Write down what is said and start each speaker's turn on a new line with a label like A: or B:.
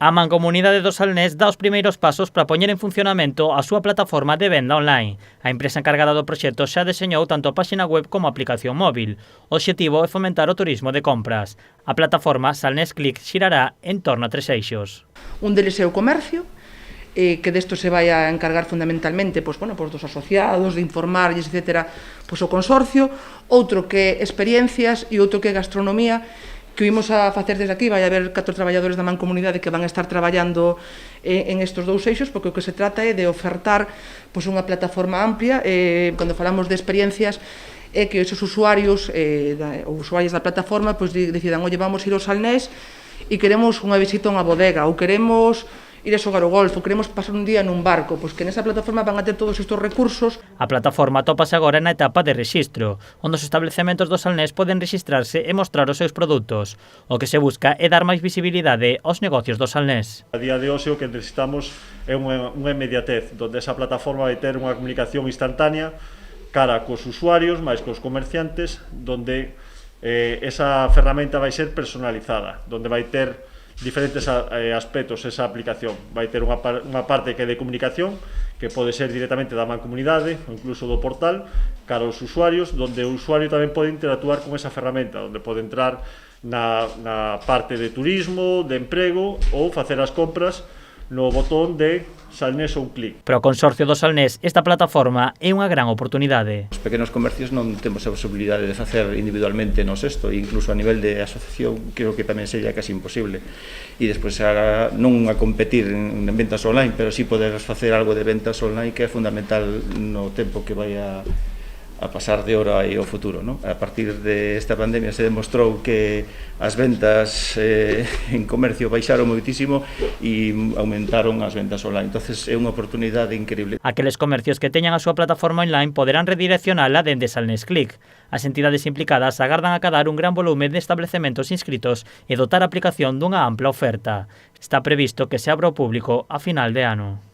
A: A Mancomunidade do Salnés dá os primeiros pasos para poñer en funcionamento a súa plataforma de venda online. A empresa encargada do proxecto xa deseñou tanto a páxina web como a aplicación móvil. O obxectivo é fomentar o turismo de compras. A plataforma Salnés Click xirará en torno a 3 eixos.
B: Un deles é o comercio, que desto se vai a encargar fundamentalmente dos asociados, de informarlles, etc., o consorcio. Outro que é experiencias e outro que é gastronomía, que vimos a facer desde aquí. Vai haber 4 traballadores da Mancomunidade que van a estar traballando en estes 2 eixos, porque o que se trata é de ofertar unha plataforma amplia. Cando falamos de experiencias, é que esos usuarios ou usuarios da plataforma decidan: oye, vamos ir ao Salnés e queremos unha visita a unha bodega, ou queremos ir a xogar o golf, ou queremos pasar un día nun barco, que nesa plataforma van a ter todos estes recursos.
A: A plataforma atopase agora na etapa de rexistro, onde os establecementos do Salnés poden rexistrarse e mostrar os seus produtos. O que se busca é dar máis visibilidade aos negocios do Salnés.
C: A día de hoxe o que necesitamos é unha inmediatez, onde esa plataforma vai ter unha comunicación instantánea cara cos usuarios, máis cos comerciantes, onde esa ferramenta vai ser personalizada, onde vai ter diferentes aspectos esa aplicación. Vai ter unha parte que é de comunicación, que pode ser directamente da Mancomunidade ou incluso do portal, cara aos usuarios, onde o usuario tamén pode interactuar con esa ferramenta, onde pode entrar na parte de turismo, de emprego, ou facer as compras no botón de Salnés ou un clic.
A: Para o Consorcio do Salnés, esta plataforma é unha gran oportunidade.
D: Os pequenos comercios non temos a posibilidade de facer individualmente nos isto, e incluso a nivel de asociación creo que tamén sería casi imposible. E despois non a competir en ventas online, pero sí poder facer algo de ventas online, que é fundamental no tempo que vai a pasar de hora e ao futuro, non? A partir desta pandemia se demostrou que as ventas en comercio baixaron moitísimo e aumentaron as ventas online. Entonces é unha oportunidade increíble.
A: Aqueles comercios que teñan a súa plataforma online poderán redireccionala dende Salnés Click. As entidades implicadas agardan acadar un gran volume de establecementos inscritos e dotar a aplicación dunha ampla oferta. Está previsto que se abra ao público a final de ano.